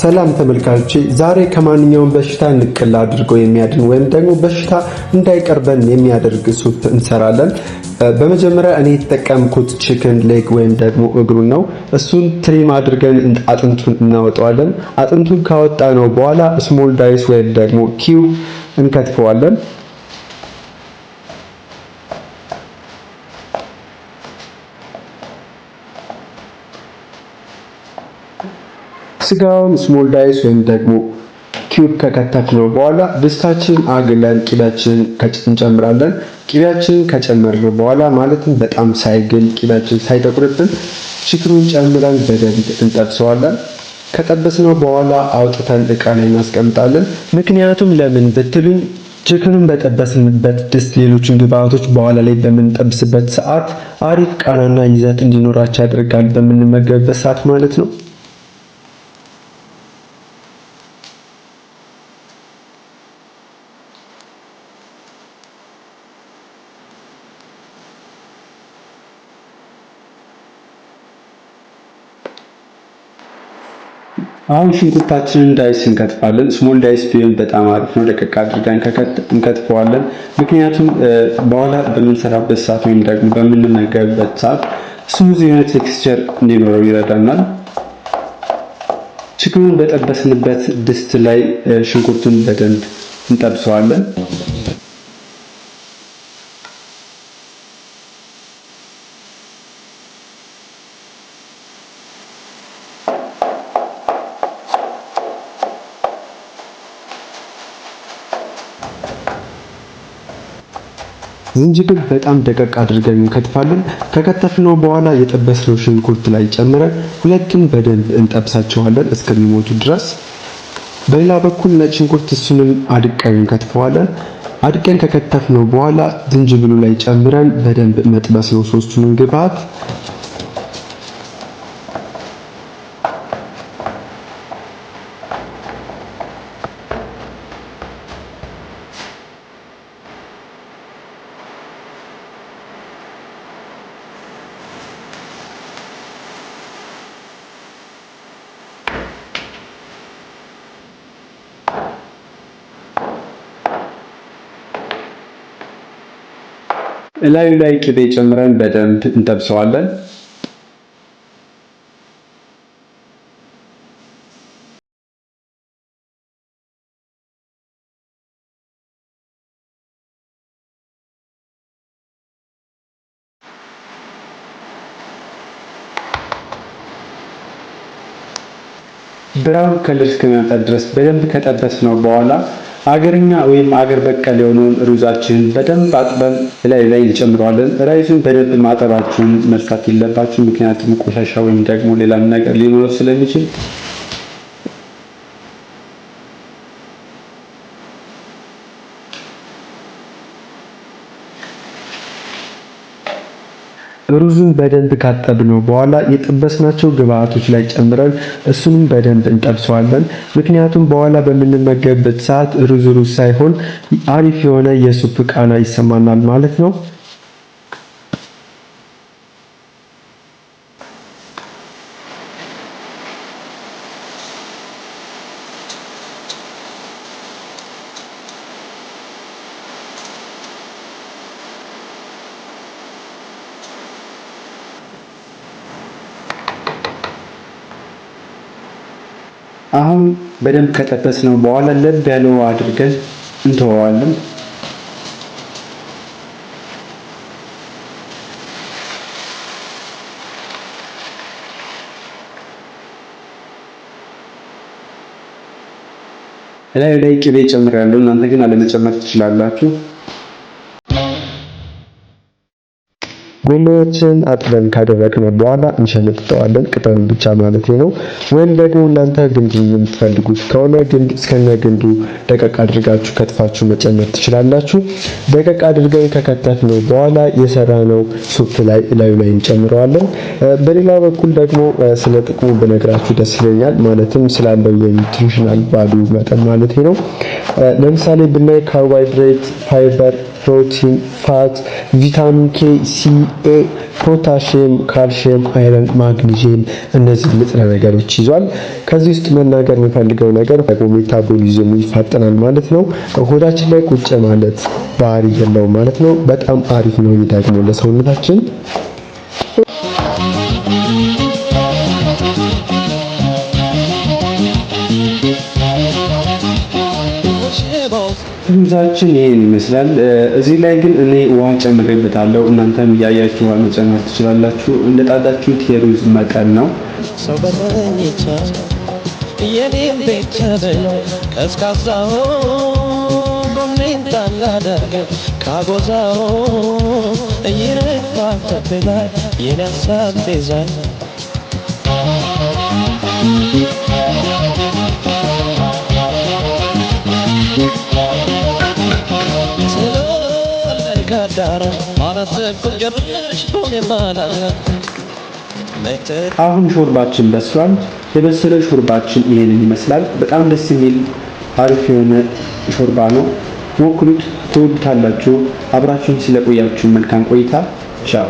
ሰላም ተመልካቾቼ፣ ዛሬ ከማንኛውም በሽታ ንቅል አድርጎ የሚያድን ወይም ደግሞ በሽታ እንዳይቀርበን የሚያደርግ ሱፕ እንሰራለን። በመጀመሪያ እኔ የተጠቀምኩት ቺክን ሌግ ወይም ደግሞ እግሩን ነው። እሱን ትሪም አድርገን አጥንቱን እናወጣዋለን። አጥንቱን ካወጣነው በኋላ ስሞል ዳይስ ወይም ደግሞ ኪዩብ እንከትፈዋለን። ስጋውን ስሞል ዳይስ ወይም ደግሞ ኪዩብ ከከተፍነው በኋላ ድስታችን አግለን ቂቤያችንን እንጨምራለን። ቂቤያችንን ከጨመርነው በኋላ ማለትም በጣም ሳይግል ቂቤያችን ሳይጠቁርብን ቺክኑን ጨምረን በደንብ እንጠብሰዋለን። ከጠበስነው በኋላ አውጥተን እቃ ላይ እናስቀምጣለን። ምክንያቱም ለምን ብትሉኝ ቺክኑን በጠበስንበት ድስት ሌሎችን ግብአቶች በኋላ ላይ በምንጠብስበት ሰዓት አሪፍ ቃናና ይዘት እንዲኖራቸው ያደርጋል፣ በምንመገብበት ሰዓት ማለት ነው። አሁን ሽንኩርታችንን ዳይስ እንከትፋለን። ስሞል ዳይስ ቢሆን በጣም አሪፍ ነው። ደቀቅ አድርገን እንከትፈዋለን። ምክንያቱም በኋላ በምንሰራበት ሰዓት ወይም ደግሞ በምንመገብበት ሰዓት ስሙዝ የሆነ ቴክስቸር እንዲኖረው ይረዳናል። ቺክኑን በጠበስንበት ድስት ላይ ሽንኩርቱን በደንብ እንጠብሰዋለን። ዝንጅብል በጣም ደቀቅ አድርገን እንከትፋለን። ከከተፍነው በኋላ የጠበስነው ሽንኩርት ላይ ጨምረን ሁለቱም በደንብ እንጠብሳቸዋለን እስከሚሞቱ ድረስ። በሌላ በኩል ነጭ ሽንኩርት እሱንም አድቀን እንከትፈዋለን። አድቀን ከከተፍነው በኋላ ዝንጅብሉ ላይ ጨምረን በደንብ መጥበስ ነው ሶስቱንም ግብአት። እላዩ ላይ ቅቤ ጨምረን በደንብ እንጠብሰዋለን። ብራውን ከለር እስከሚያመጣ ድረስ በደንብ ከጠበስነው በኋላ አገርኛ ወይም አገር በቀል የሆነውን ሩዛችንን በደንብ አጥበን ላይ እንጨምረዋለን። ራይሱን በደንብ ማጠባችሁን መርሳት የለባችሁ፣ ምክንያቱም ቆሻሻ ወይም ደግሞ ሌላም ነገር ሊኖረው ስለሚችል። ሩዙን በደንብ ካጠብነው በኋላ የጠበስናቸው ግብአቶች ላይ ጨምረን እሱንም በደንብ እንጠብሰዋለን። ምክንያቱም በኋላ በምንመገብበት ሰዓት ሩዝ ሳይሆን አሪፍ የሆነ የሱፕ ቃና ይሰማናል ማለት ነው። አሁን በደንብ ከጠበስነው በኋላ ለብ ያለው አድርገን እንተዋዋለን። ላይ ቅቤ ጨምራለሁ። እናንተ ግን አለመጨመር ትችላላችሁ። ጎመናችንን አጥበን ካደረቅነው በኋላ እንሸነጥጠዋለን፣ ቅጠሉን ብቻ ማለት ነው። ወይም ደግሞ እናንተ ግንዱን የምትፈልጉት ከሆነ ግንድ እስከነ ግንዱ ደቀቅ አድርጋችሁ ከትፋችሁ መጨመር ትችላላችሁ። ደቀቅ አድርገን ከከተፍነው በኋላ የሰራነው ሱፕ ላይ እላዩ ላይ እንጨምረዋለን። በሌላ በኩል ደግሞ ስለ ጥቅሙ በነግራችሁ ደስ ይለኛል፣ ማለትም ስላለው የኒውትሪሽናል ቫልዩ መጠን ማለት ነው። ለምሳሌ ብናይ ካርቦሃይድሬት፣ ፋይበር ፕሮቲን፣ ፋት፣ ቪታሚን ኬ፣ ሲ፣ ኤ፣ ፖታሺየም፣ ካልሺየም፣ አይረን፣ ማግኒዚየም እነዚህ ንጥረ ነገሮች ይዟል። ከዚህ ውስጥ መናገር የምፈልገው ነገር ደግሞ ሜታቦሊዝሙ ይፋጠናል ማለት ነው። ሆዳችን ላይ ቁጭ ማለት ባህሪ የለውም ማለት ነው። በጣም አሪፍ ነው ደግሞ ለሰውነታችን። ሩዛችን ይሄን ይመስላል። እዚህ ላይ ግን እኔ ውሃ ጨምሬበታለሁ። እናንተም እያያችሁ ውሃ መጨመር ትችላላችሁ። እንደጣዳችሁት የሩዝ መጠን ነው። አሁን ሾርባችን በስሏል። የበሰለ ሾርባችን ይሄንን ይመስላል። በጣም ደስ የሚል አሪፍ የሆነ ሾርባ ነው። ሞክሩት፣ ትወዱታላችሁ። አብራችሁን ስለቆያችሁ መልካም ቆይታ። ቻው።